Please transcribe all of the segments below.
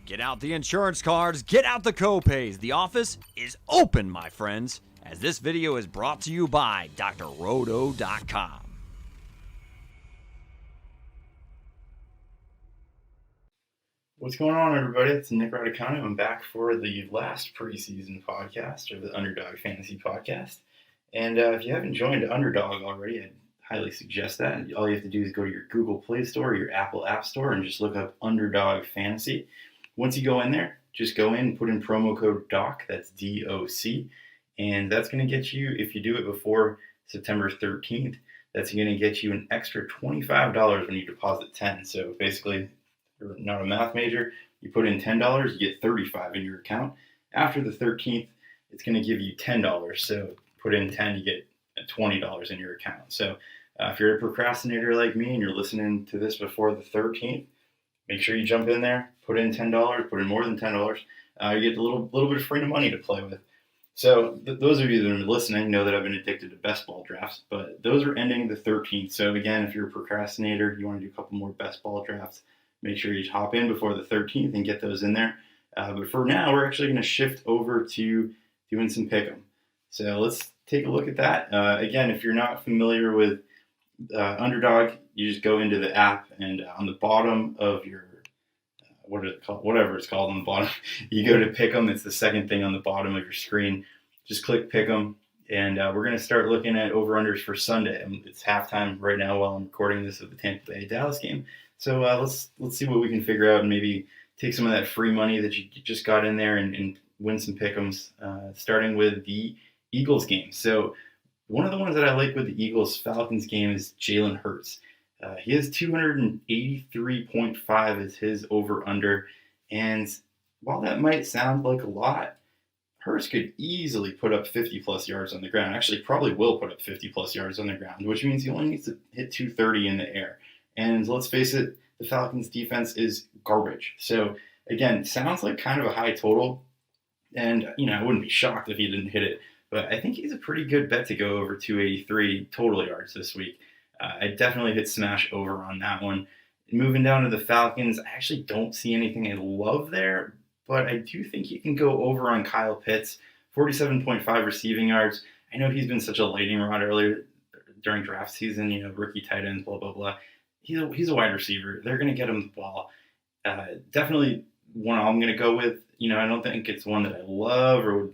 Get out the insurance cards, get out the co-pays. The office is open, my friends, as this video is brought to you by drroto.com. What's going on, everybody? It's Nick Radicano. I'm back for the last preseason podcast, or the Underdog Fantasy Podcast. And if you haven't joined Underdog already, I'd highly suggest that. All you have to do is go to your Google Play Store or your Apple App Store and just look up Underdog Fantasy. Once you go in there, just go in and put in promo code DOC, that's D-O-C, and that's going to get you, if you do it before September 13th, that's going to get you an extra $25 when you deposit $10. So basically, you're not a math major, you put in $10, you get $35 in your account. After the 13th, it's going to give you $10. So put in 10, you get $20 in your account. So if you're a procrastinator like me and you're listening to this before the 13th, make sure you jump in there, put in $10, put in more than $10. You get a little bit of free money to play with. So those of you that are listening know that I've been addicted to best ball drafts, but those are ending the 13th. So again, if you're a procrastinator, you want to do a couple more best ball drafts, make sure you hop in before the 13th and get those in there. But for now, we're actually going to shift over to doing some pick'em. So let's take a look at that. Again, if you're not familiar with Underdog, you just go into the app, and on the bottom of your whatever it's called on the bottom, you go to Pick'em. It's the second thing on the bottom of your screen. Just click Pick'em, and we're going to start looking at over-unders for Sunday. It's halftime right now while I'm recording this of the Tampa Bay Dallas game. So let's see what we can figure out and maybe take some of that free money that you just got in there and win some Pick'ems, starting with the Eagles game. So one of the ones that I like with the Eagles-Falcons game is Jalen Hurts. He has 283.5 as his over-under, and while that might sound like a lot, Hurts could easily put up 50-plus yards on the ground. Actually, probably will put up 50-plus yards on the ground, which means he only needs to hit 230 in the air. And let's face it, the Falcons' defense is garbage. So, again, sounds like kind of a high total, and, I wouldn't be shocked if he didn't hit it, but I think he's a pretty good bet to go over 283 total yards this week. I definitely hit smash over on that one. Moving down to the Falcons, I actually don't see anything I love there, but I do think you can go over on Kyle Pitts, 47.5 receiving yards. I know he's been such a lightning rod earlier during draft season, rookie tight ends, blah, blah, blah. He's a wide receiver. They're going to get him the ball. Definitely one I'm going to go with. I don't think it's one that I love or would,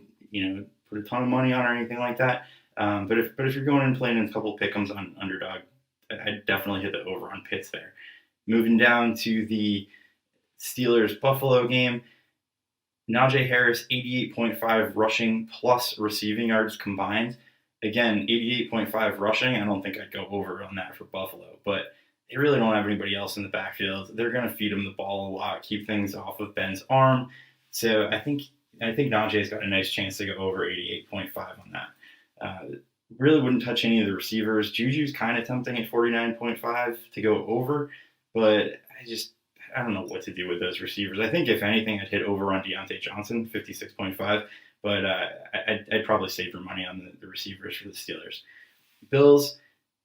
put a ton of money on or anything like that. But if you're going and playing in a couple pick'ems on Underdog, I'd definitely hit the over on Pitts there. Moving down to the Steelers-Buffalo game, Najee Harris, 88.5 rushing plus receiving yards combined. Again, 88.5 rushing, I don't think I'd go over on that for Buffalo, but they really don't have anybody else in the backfield. They're going to feed him the ball a lot, keep things off of Ben's arm. So I think Najee's got a nice chance to go over 88.5 on that. Really wouldn't touch any of the receivers. Juju's kind of tempting at 49.5 to go over, but I don't know what to do with those receivers. I think if anything, I'd hit over on Deontay Johnson, 56.5, but I'd probably save your money on the receivers for the Steelers. Bills,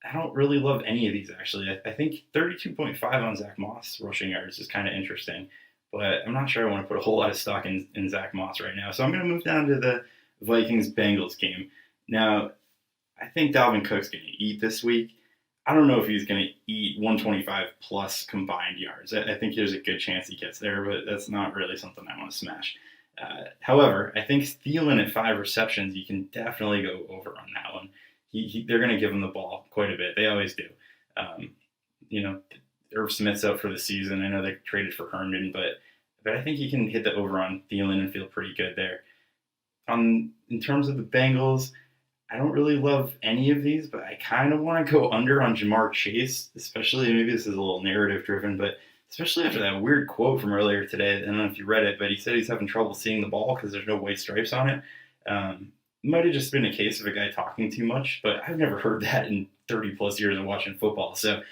I don't really love any of these, actually. I think 32.5 on Zach Moss rushing yards is kind of interesting, but I'm not sure I want to put a whole lot of stock in Zach Moss right now. So I'm going to move down to the Vikings Bengals game. Now, I think Dalvin Cook's going to eat this week. I don't know if he's going to eat 125 plus combined yards. I think there's a good chance he gets there, but that's not really something I want to smash. However, I think Thielen at 5 receptions, you can definitely go over on that one. They're going to give him the ball quite a bit. They always do. Irv Smith's out for the season. I know they traded for Herndon, but I think you can hit the over on Thielen and feel pretty good there. In terms of the Bengals, I don't really love any of these, but I kind of want to go under on Jamar Chase, especially, maybe this is a little narrative driven, but especially after that weird quote from earlier today. I don't know if you read it, but he said he's having trouble seeing the ball because there's no white stripes on it. Might have just been a case of a guy talking too much, but I've never heard that in 30 plus years of watching football. So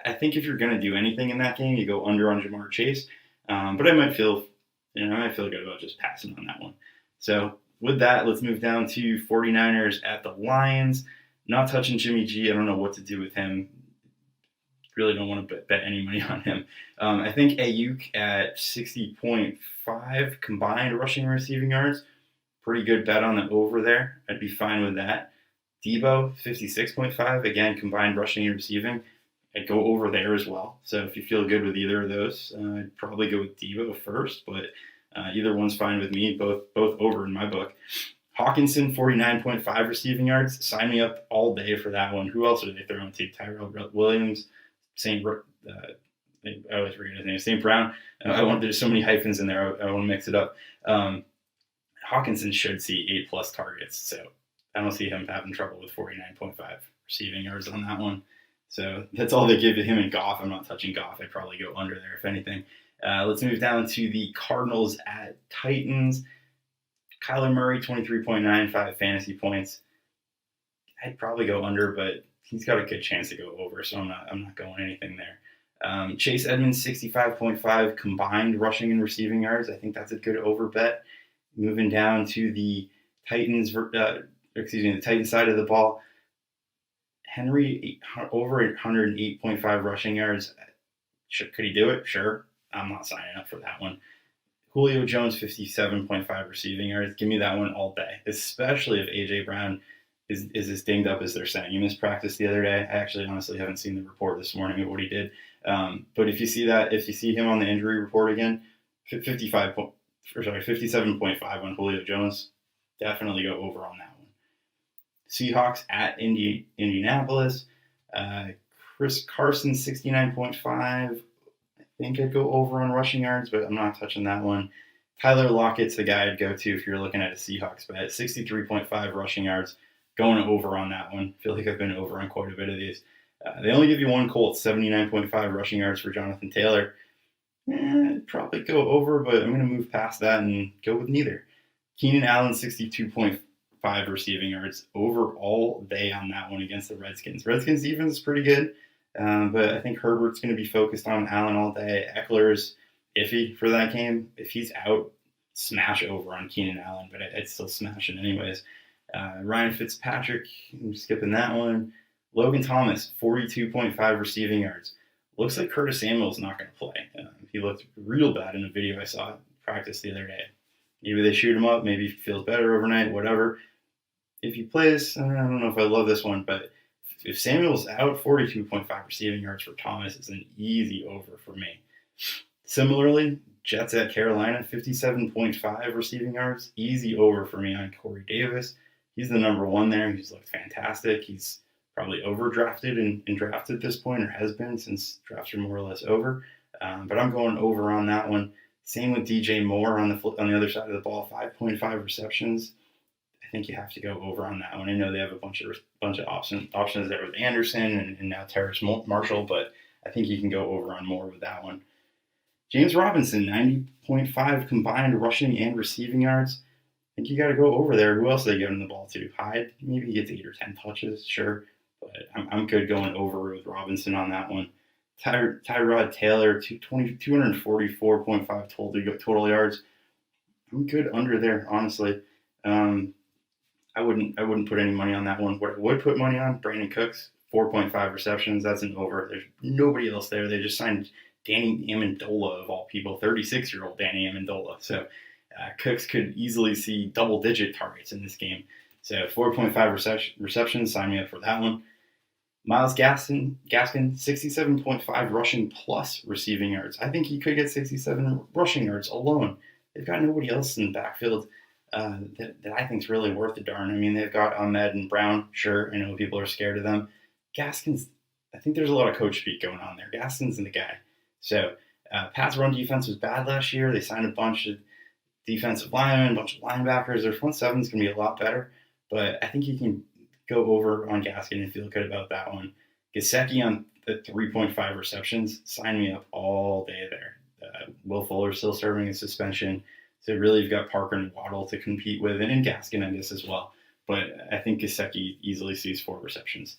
I think if you're going to do anything in that game, you go under on Jamar Chase. But I might feel good about just passing on that one. So with that, let's move down to 49ers at the Lions. Not touching Jimmy G. I don't know what to do with him. really don't want to bet any money on him. I think Ayuk at 60.5 combined rushing and receiving yards. Pretty good bet on the over there. I'd be fine with that. Debo, 56.5. Again, combined rushing and receiving. I'd go over there as well. So if you feel good with either of those, I'd probably go with Debo first, but either one's fine with me. Both over in my book. Hawkinson, 49.5 receiving yards. Sign me up all day for that one. Who else are they throwing to? Tyrell Williams, I always forget his name. St. Brown. There's so many hyphens in there. I want to mix it up. Hawkinson should see 8+ targets, so I don't see him having trouble with 49.5 receiving yards on that one. So that's all they give to him and Goff. I'm not touching Goff. I'd probably go under there if anything. Let's move down to the Cardinals at Titans. Kyler Murray, 23.95 fantasy points. I'd probably go under, but he's got a good chance to go over, so I'm not going anything there. Chase Edmonds, 65.5 combined rushing and receiving yards. I think that's a good over bet. Moving down to the Titans, the Titans side of the ball. Henry, over 108.5 rushing yards. Could he do it? Sure. I'm not signing up for that one. Julio Jones, 57.5 receiving yards. Give me that one all day, especially if A.J. Brown is as dinged up as they're saying. He missed practice the other day. I actually honestly haven't seen the report this morning of what he did. But if you see him on the injury report again, 57.5 on Julio Jones, definitely go over on that one. Seahawks at Indianapolis. Chris Carson, 69.5. I think I'd go over on rushing yards, but I'm not touching that one. Tyler Lockett's the guy I'd go to if you're looking at a Seahawks bet. 63.5 rushing yards. Going over on that one. I feel like I've been over on quite a bit of these. They only give you one Colts, 79.5 rushing yards for Jonathan Taylor. I'd probably go over, but I'm going to move past that and go with neither. Keenan Allen, 62.5 receiving yards. Over all day on that one against the Redskins. Redskins defense is pretty good, but I think Herbert's going to be focused on Allen all day. Eckler's iffy for that game. If he's out, smash over on Keenan Allen, but I'd still smash it anyways. Ryan Fitzpatrick, I'm skipping that one. Logan Thomas, 42.5 receiving yards. Looks like Curtis Samuel's not going to play. He looked real bad in a video I saw at practice the other day. Maybe they shoot him up. Maybe he feels better overnight, whatever. If he plays, I don't know if I love this one, but if Samuel's out, 42.5 receiving yards for Thomas is an easy over for me. Similarly, Jets at Carolina, 57.5 receiving yards. Easy over for me on Corey Davis. He's the number one there. He's looked fantastic. He's probably overdrafted in draft at this point, or has been since drafts are more or less over. But I'm going over on that one. Same with DJ Moore on the other side of the ball, 5.5 receptions. I think you have to go over on that one. I know they have a bunch of options there with Anderson and now Terrace Marshall, but I think you can go over on Moore with that one. James Robinson, 90.5 combined rushing and receiving yards. I think you got to go over there. Who else are they giving the ball to? Hyde, maybe he gets 8 or 10 touches, sure. But I'm good going over with Robinson on that one. Tyrod Taylor, 244.5 total yards. I'm good under there, honestly. I wouldn't put any money on that one. What I would put money on, Brandon Cooks, 4.5 receptions. That's an over. There's nobody else there. They just signed Danny Amendola, of all people, 36-year-old Danny Amendola. So Cooks could easily see double-digit targets in this game. So 4.5 receptions, sign me up for that one. Myles Gaskin, 67.5 rushing plus receiving yards. I think he could get 67 rushing yards alone. They've got nobody else in the backfield that I think is really worth a darn. I mean, they've got Ahmed and Brown. Sure, I know people are scared of them. Gaskin's, I think there's a lot of coach speak going on there. Gaskin's the guy. So Pat's run defense was bad last year. They signed a bunch of defensive linemen, a bunch of linebackers. Their front seven's going to be a lot better. But I think you can go over on Gaskin and feel good about that one. Gesicki on the 3.5 receptions. Sign me up all day there. Will Fuller still serving a suspension. So really you've got Parker and Waddle to compete with, and Gaskin, I guess, as well. But I think Gesicki easily sees 4 receptions.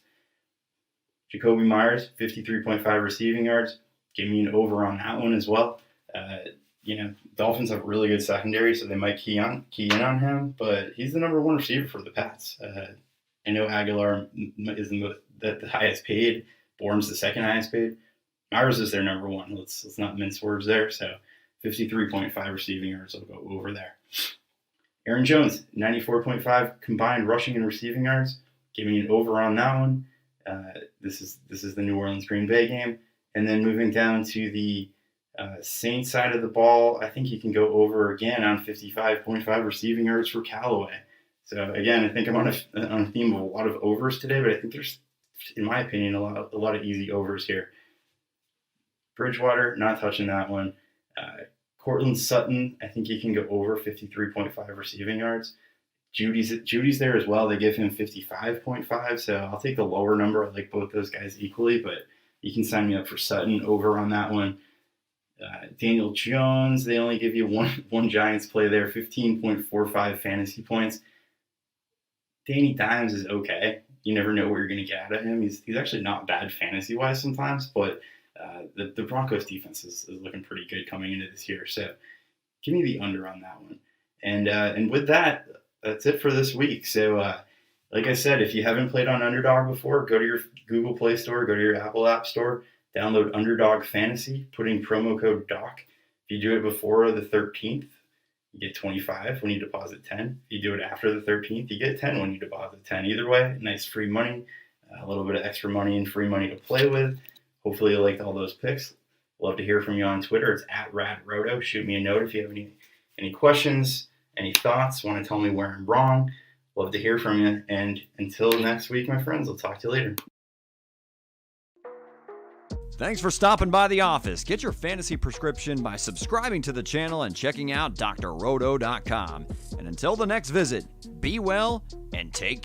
Jacoby Myers, 53.5 receiving yards. Give me an over on that one as well. Dolphins have a really good secondary, so they might key in on him, but he's the number 1 receiver for the Pats. I know Aguilar is the highest paid Bourne's the second highest paid. Myers is their number one. Let's not mince words there. So 53.5 receiving yards will go over there. Aaron Jones, 94.5 combined rushing and receiving yards, giving an over on that one. This is the New Orleans Green Bay game. And then moving down to the Saints side of the ball, I think you can go over again on 55.5 receiving yards for Callaway. So again, I think I'm on a theme of a lot of overs today, but I think there's, in my opinion, a lot of easy overs here. Bridgewater, not touching that one. Cortland Sutton, I think he can go over 53.5 receiving yards. Judy's there as well. They give him 55.5, so I'll take the lower number. I like both those guys equally, but you can sign me up for Sutton over on that one. Daniel Jones, they only give you one Giants play there, 15.45 fantasy points. Danny Dimes is okay. You never know what you're going to get out of him. He's actually not bad fantasy-wise sometimes, but the Broncos defense is looking pretty good coming into this year. So give me the under on that one. And with that, that's it for this week. So like I said, if you haven't played on Underdog before, go to your Google Play Store, go to your Apple App Store, download Underdog Fantasy, put in promo code DOC. If you do it before the 13th, you get 25 when you deposit 10. If you do it after the 13th, you get 10 when you deposit 10. Either way, nice free money, a little bit of extra money and free money to play with. Hopefully you liked all those picks. Love to hear from you on Twitter. It's @RadRoto. Shoot me a note if you have any questions, any thoughts, want to tell me where I'm wrong. Love to hear from you. And until next week, my friends, I'll talk to you later. Thanks for stopping by the office. Get your fantasy prescription by subscribing to the channel and checking out drroto.com. And until the next visit, be well and take care.